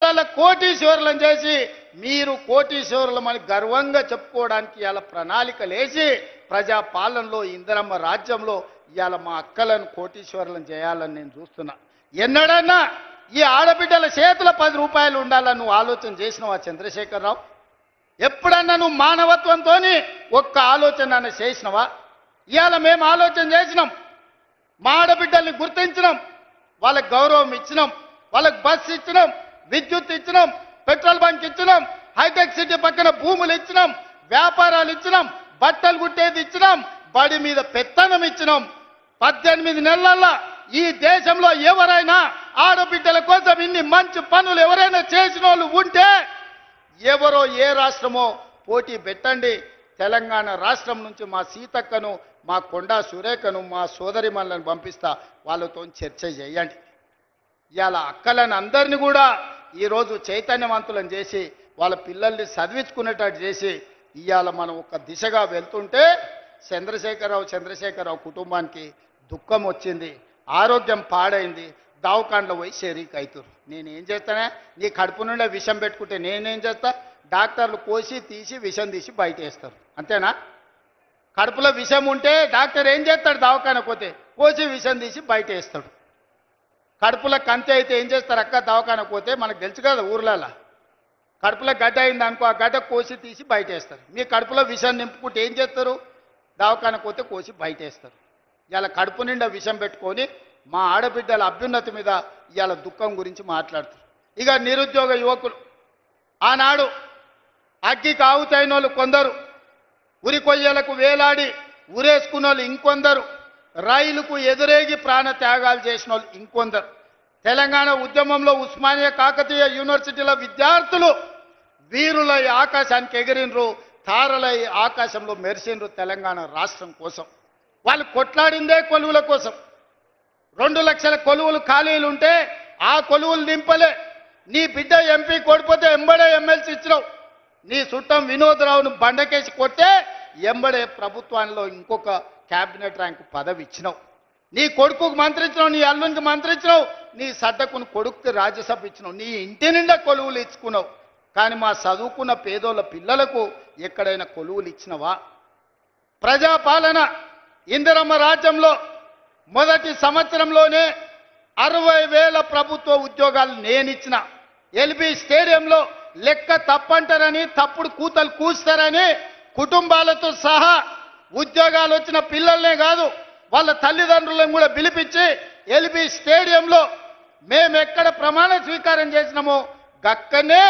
కోటీశ్వరులను చేసి మీరు కోటీశ్వరులమని గర్వంగా చెప్పుకోవడానికి ఇవాళ ప్రణాళికలు వేసి ప్రజాపాలనలో ఇందిరమ్మ రాజ్యంలో ఇవాళ మా అక్కలను కోటీశ్వరులను చేయాలని నేను చూస్తున్నా. ఎన్నడన్నా ఈ ఆడబిడ్డల చేతుల 10 రూపాయలు ఉండాలని నువ్వు ఆలోచన చేసినావా చంద్రశేఖరరావు? ఎప్పుడన్నా నువ్వు మానవత్వంతో ఒక్క ఆలోచన చేసినవా? ఇవాళ మేము ఆలోచన చేసినాం, మా ఆడబిడ్డల్ని గుర్తించినాం, వాళ్ళకి గౌరవం ఇచ్చినాం, వాళ్ళకి బస్సు ఇచ్చినాం, విద్యుత్ ఇచ్చినాం, పెట్రోల్ బంక్ ఇచ్చినాం, హైటెక్ సిటీ పక్కన భూములు ఇచ్చినాం, వ్యాపారాలు ఇచ్చినాం, బట్టలు కుట్టేది ఇచ్చినాం, బడి మీద పెత్తనం ఇచ్చినాం. 18 నెలల్లో ఈ దేశంలో ఎవరైనా ఆడబిడ్డల కోసం ఇన్ని మంచి పనులు ఎవరైనా చేసిన వాళ్ళు ఉంటే ఎవరో ఏ రాష్ట్రమో పోటీ పెట్టండి. తెలంగాణ రాష్ట్రం నుంచి మా సీతక్కను, మా కొండా సురేఖను, మా సోదరిమణులను పంపిస్తా, వాళ్ళతో చర్చ చేయండి. ఇవాళ అక్కలను అందరినీ కూడా ఈరోజు చైతన్యవంతులను చేసి వాళ్ళ పిల్లల్ని చదివించుకునేటట్టు చేసి ఇవాళ మనం ఒక దిశగా వెళ్తుంటే చంద్రశేఖరరావు కుటుంబానికి దుఃఖం వచ్చింది, ఆరోగ్యం పాడైంది, దవాఖానలో పోయి షరీక్ అవుతారు. నేనేం చేస్తానే? నీ కడుపు నుండే విషం పెట్టుకుంటే నేనేం చేస్తా? డాక్టర్లు కోసి తీసి విషం తీసి బయట వేస్తారు, అంతేనా? కడుపులో విషం ఉంటే డాక్టర్ ఏం చేస్తాడు? దవాఖానకు పోతే కోసి విషం తీసి బయట వేస్తాడు. కడుపులో కంతి అయితే ఏం చేస్తారు అక్క? దవాఖానకు పోతే మనకు తెలుసు కదా, ఊర్లలో కడుపులో గడ్డ అయింది అనుకో, ఆ గడ్డ కోసి తీసి బయట వేస్తారు. మీ కడుపులో విషం నింపుకుంటే ఏం చేస్తారు? దవాఖానకు పోతే కోసి బయట వేస్తారు. ఇలా కడుపు నిండా విషం పెట్టుకొని మా ఆడబిడ్డల అభ్యున్నతి మీద ఇవాళ దుఃఖం గురించి మాట్లాడుతారు. ఇక నిరుద్యోగ యువకులు ఆనాడు అగ్గికి ఆవుతైన వాళ్ళు కొందరు, ఉరి కొయ్యలకు వేలాడి ఉరేసుకున్న వాళ్ళు ఇంకొందరు, రైలుకు ఎదురేగి ప్రాణ త్యాగాలు చేసిన వాళ్ళు ఇంకొందరు. తెలంగాణ ఉద్యమంలో ఉస్మానియా కాకతీయ యూనివర్సిటీల విద్యార్థులు వీరులై ఆకాశానికి ఎగిరినరు, తారలై ఆకాశంలో మెరిసినరు తెలంగాణ రాష్ట్రం కోసం. వాళ్ళు కొట్లాడిందే కొలువుల కోసం. 2 లక్షల కొలువులు ఖాళీలు ఉంటే ఆ కొలువులు నింపలే. నీ బిడ్డ ఎంపీ కొడిపోతే ఎంబడే ఎమ్మెల్సీ ఇచ్చినావు. నీ చుట్టం వినోద్ రావును బండకేసి కొట్టే ఎంబడే ప్రభుత్వంలో ఇంకొక క్యాబినెట్ ర్యాంకు పదవి ఇచ్చినావు. నీ కొడుకుకు మంత్రి ఇచ్చినావు, నీ అల్లునికి మంత్రి ఇచ్చినావు, నీ సడ్డకుని కొడుకుకి రాజ్యసభ ఇచ్చినావు, నీ ఇంటి నిండా కొలువులు ఇచ్చుకున్నావు. కానీ మా చదువుకున్న పేదోళ్ళ పిల్లలకు ఎక్కడైనా కొలువులు ఇచ్చినవా? ప్రజాపాలన ఇందిరమ్మ రాజ్యంలో మొదటి సంవత్సరంలోనే 60,000 ప్రభుత్వ ఉద్యోగాలు నేనిచ్చిన. ఎల్బీ స్టేడియంలో లెక్క తప్పంటారని, తప్పుడు కూతలు కూస్తారని కుటుంబాలతో సహా ఉద్యోగాలు వచ్చిన పిల్లల్నే కాదు వాళ్ళ తల్లిదండ్రులను కూడా పిలిపించి ఎల్బీ స్టేడియంలో మేము ఎక్కడ ప్రమాణ స్వీకారం చేసినామో గక్కనే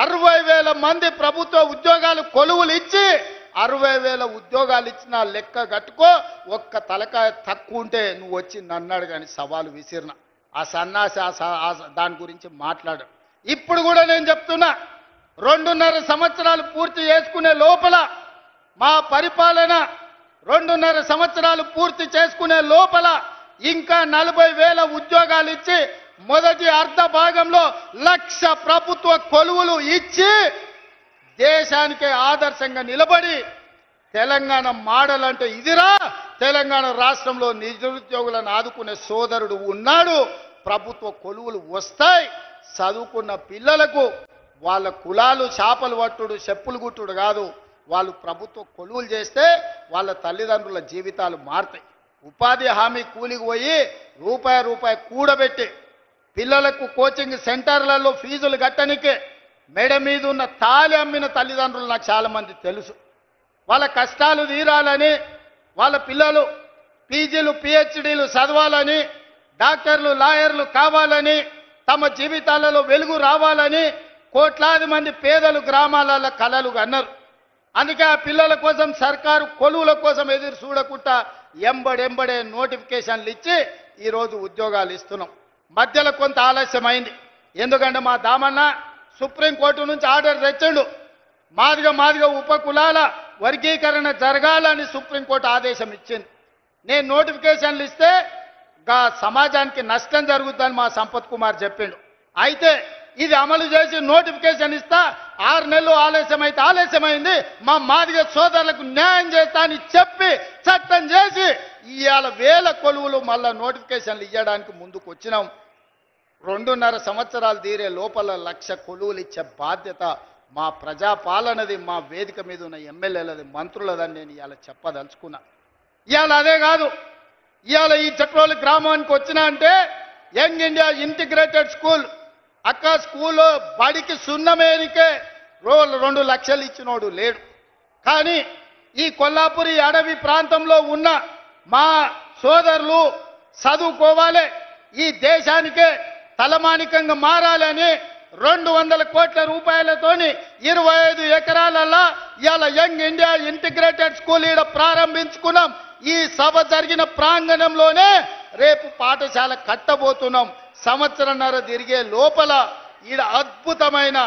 60,000 మంది ప్రభుత్వ ఉద్యోగాలు కొలువులు ఇచ్చి 60,000 ఉద్యోగాలు ఇచ్చిన లెక్క కట్టుకో. ఒక్క తలకాయ తక్కువ ఉంటే నువ్వు వచ్చి నన్నాడు కానీ సవాలు విసిరిన ఆ సన్నాసి దాని గురించి మాట్లాడు. ఇప్పుడు కూడా నేను చెప్తున్నా, 2.5 సంవత్సరాలు పూర్తి చేసుకునే లోపల మా పరిపాలన 2.5 సంవత్సరాలు పూర్తి చేసుకునే లోపల ఇంకా 40,000 ఉద్యోగాలు ఇచ్చి మొదటి అర్ధ భాగంలో 1,00,000 ప్రభుత్వ కొలువులు ఇచ్చి దేశానికి ఆదర్శంగా నిలబడి తెలంగాణ మోడల్ అంటే ఇదిరా, తెలంగాణ రాష్ట్రంలో నిరుద్యోగులను ఆదుకునే సోదరుడు ఉన్నాడు, ప్రభుత్వ కొలువులు వస్తాయి, చదువుకున్న పిల్లలకు వాళ్ళ కులాలు చేపలు పట్టుడు చెప్పులు గుట్టుడు కాదు, వాళ్ళు ప్రభుత్వ కొలువులు చేస్తే వాళ్ళ తల్లిదండ్రుల జీవితాలు మారుతాయి. ఉపాధి హామీ కూలికి పోయి రూపాయి కూడబెట్టి పిల్లలకు కోచింగ్ సెంటర్లలో ఫీజులు కట్టనికే మెడ మీద ఉన్న తాళి అమ్మిన తల్లిదండ్రులు నాకు చాలామంది తెలుసు. వాళ్ళ కష్టాలు తీరాలని, వాళ్ళ పిల్లలు పీజీలు పిహెచ్డీలు చదవాలని, డాక్టర్లు లాయర్లు కావాలని, తమ జీవితాలలో వెలుగు రావాలని కోట్లాది మంది పేదలు గ్రామాలలో కలలు అన్నారు. అందుకే ఆ పిల్లల కోసం సర్కారు కొలువుల కోసం ఎదురు చూడకుండా ఎంబడెంబడే నోటిఫికేషన్లు ఇచ్చి ఈరోజు ఉద్యోగాలు ఇస్తున్నాం. మధ్యలో కొంత ఆలస్యమైంది, ఎందుకంటే మా దామన్న సుప్రీంకోర్టు నుంచి ఆర్డర్ తెచ్చిండు. మాదిగ ఉపకులాల వర్గీకరణ జరగాలని సుప్రీంకోర్టు ఆదేశం ఇచ్చింది. నేను నోటిఫికేషన్లు ఇస్తే సమాజానికి నష్టం జరుగుతుందని మా సంపత్ కుమార్ చెప్పిండు. అయితే ఇది అమలు చేసి నోటిఫికేషన్ ఇస్తా, 6 నెలలు ఆలస్యమైంది, మా మాదిగ సోదరులకు న్యాయం చేస్తా అని చెప్పి చట్టం చేసి ఇవాళ 1000 కొలువులు మళ్ళా నోటిఫికేషన్లు ఇవ్వడానికి ముందుకు వచ్చినాం. 2.5 సంవత్సరాలు తీరే లోపల 1,00,000 కొలువులు ఇచ్చే బాధ్యత మా ప్రజాపాలనది, మా వేదిక మీద ఉన్న ఎమ్మెల్యేలది, మంత్రులదని నేను ఇవాళ చెప్పదలుచుకున్నా. ఇవాళ అదే కాదు, ఇవాళ ఈ చట్రోలు గ్రామానికి వచ్చినా అంటే యంగ్ ఇండియా ఇంటిగ్రేటెడ్ స్కూల్ అక్క స్కూల్లో బడికి సున్నమేనికే 2 లక్షలు ఇచ్చినోడు లేడు. కానీ ఈ కొల్లాపురి అడవి ప్రాంతంలో ఉన్న మా సోదరులు చదువుకోవాలి, ఈ దేశానికే తలమానికంగా మారాలని 200 కోట్ల రూపాయలతోని 25 ఎకరాలల్లా ఇవాళ యంగ్ ఇండియా ఇంటిగ్రేటెడ్ స్కూల్ ఈడ ప్రారంభించుకున్నాం. ఈ సభ జరిగిన ప్రాంగణంలోనే రేపు పాఠశాల కట్టబోతున్నాం. సంవత్సరంన్నర తిరిగే లోపల ఈడ అద్భుతమైన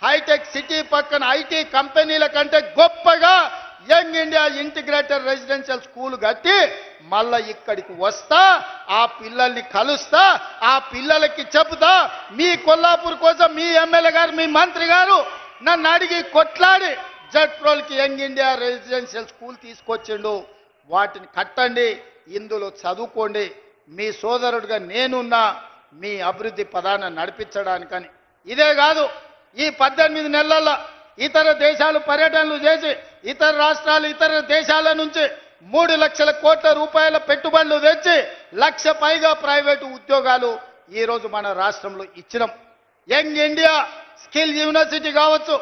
హైటెక్ సిటీ పక్కన ఐటీ కంపెనీల కంటే గొప్పగా young India integrated residential school కట్టి మళ్ళా ఇక్కడికి వస్తా, ఆ పిల్లల్ని కలుస్తా, ఆ పిల్లలకి చెబుతా, మీ కొల్లాపూర్ కోసం మీ ఎమ్మెల్యే గారు, మీ మంత్రి గారు నన్ను అడిగి కొట్లాడి జట్రోల్కి యంగ్ ఇండియా రెసిడెన్షియల్ స్కూల్ తీసుకొచ్చిండు. వాటిని కట్టండి, ఇందులో చదువుకోండి. మీ సోదరుడిగా నేనున్నా మీ అభివృద్ధి పదాన్ని నడిపించడానికని. ఇదే కాదు, ఈ 18 నెలల్లో ఇతర దేశాలు పర్యటనలు చేసి ఇతర రాష్ట్రాలు, ఇతర దేశాల నుంచి 3 లక్షల కోట్ల రూపాయల పెట్టుబడులు తెచ్చి 1,00,000 పైగా ప్రైవేటు ఉద్యోగాలు ఈరోజు మన రాష్ట్రంలో ఇచ్చినాం. యంగ్ ఇండియా స్కిల్ యూనివర్సిటీ కావచ్చు,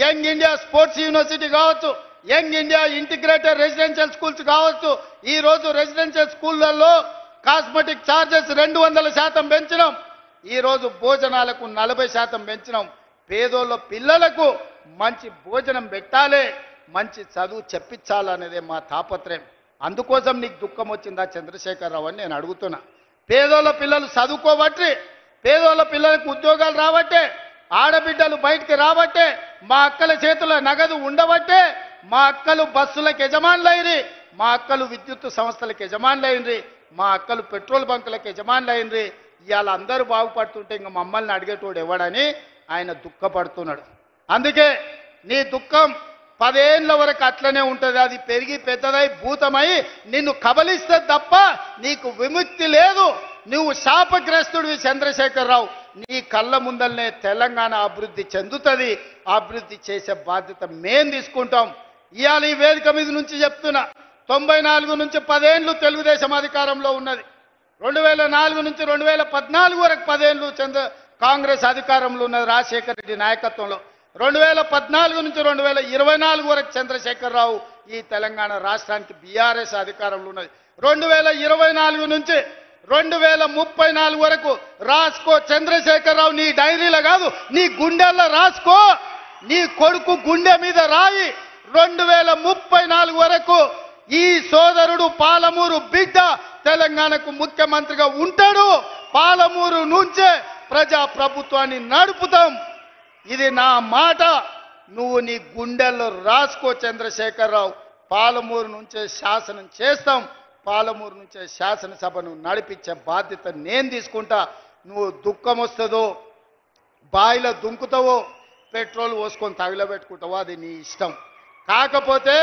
యంగ్ ఇండియా స్పోర్ట్స్ యూనివర్సిటీ కావచ్చు, young India integrated residential schools కావచ్చు. ఈరోజు రెసిడెన్షియల్ స్కూళ్లలో కాస్మెటిక్ ఛార్జెస్ 200% పెంచినాం. ఈరోజు భోజనాలకు 40% పెంచినాం. పేదోళ్ళ పిల్లలకు మంచి భోజనం పెట్టాలి, మంచి చదువు చెప్పించాలనేదే మా తాపత్రయం. అందుకోసం నీకు దుఃఖం వచ్చిందా చంద్రశేఖరరావు అని నేను అడుగుతున్నా. పేదోళ్ళ పిల్లలు చదువుకోబట్టి, పేదోళ్ళ పిల్లలకు ఉద్యోగాలు రాబట్టే, ఆడబిడ్డలు బయటికి రాబట్టే, మా అక్కల చేతుల నగదు ఉండబట్టే, మా అక్కలు బస్సులకు యజమానులైంది, మా అక్కలు విద్యుత్ సంస్థలకు యజమానులైంది, మా అక్కలు పెట్రోల్ బంకులకు యజమానులైంది. ఇవాళ అందరూ బాగుపడుతుంటే ఇంక మమ్మల్ని అడిగేటోడు ఎవడని ఆయన దుఃఖపడుతున్నాడు. అందుకే నీ దుఃఖం 10 ఏళ్ల వరకు అట్లనే ఉంటుంది. అది పెరిగి పెద్దదై భూతమై నిన్ను కబలిస్తే తప్ప నీకు విముక్తి లేదు. నువ్వు శాపగ్రస్తుడివి చంద్రశేఖరరావు. నీ కళ్ళ ముందల్నే తెలంగాణ అభివృద్ధి చెందుతుంది. అభివృద్ధి చేసే బాధ్యత మేం తీసుకుంటాం. ఇవాళ ఈ వేదిక మీద నుంచి చెప్తున్నా, 94 నుంచి 10 ఏళ్ళు తెలుగుదేశం అధికారంలో ఉన్నది. 2004 నుంచి 2014 వరకు 10 ఏళ్ళు కాంగ్రెస్ అధికారంలో ఉన్నది రాజశేఖర రెడ్డి నాయకత్వంలో. 2014 నుంచి 2024 వరకు చంద్రశేఖరరావు ఈ తెలంగాణ రాష్ట్రానికి బీఆర్ఎస్ అధికారంలో ఉన్నది. 2024 నుంచి 2034 వరకు రాసుకో చంద్రశేఖరరావు. నీ డైరీలో కాదు, నీ గుండెల్లో రాసుకో. నీ కొడుకు గుండె మీద రాయి. 2034 వరకు ఈ సోదరుడు పాలమూరు బిడ్డ తెలంగాణకు ముఖ్యమంత్రిగా ఉంటాడు. పాలమూరు నుంచే ప్రజా ప్రభుత్వాన్ని నడుపుతాం. ఇది నా మాట. నువ్వు నీ గుండెల్లో రాసుకో చంద్రశేఖరరావు. పాలమూరు నుంచే శాసనం చేస్తాం. పాలమూరు నుంచే శాసనసభను నడిపించే బాధ్యత నేను తీసుకుంటా. నువ్వు దుఃఖం వస్తుందో, బాయిలో దుంకుతావో, పెట్రోల్ పోసుకొని తగిలబెట్టుకుంటావో అది నీ ఇష్టం. కాకపోతే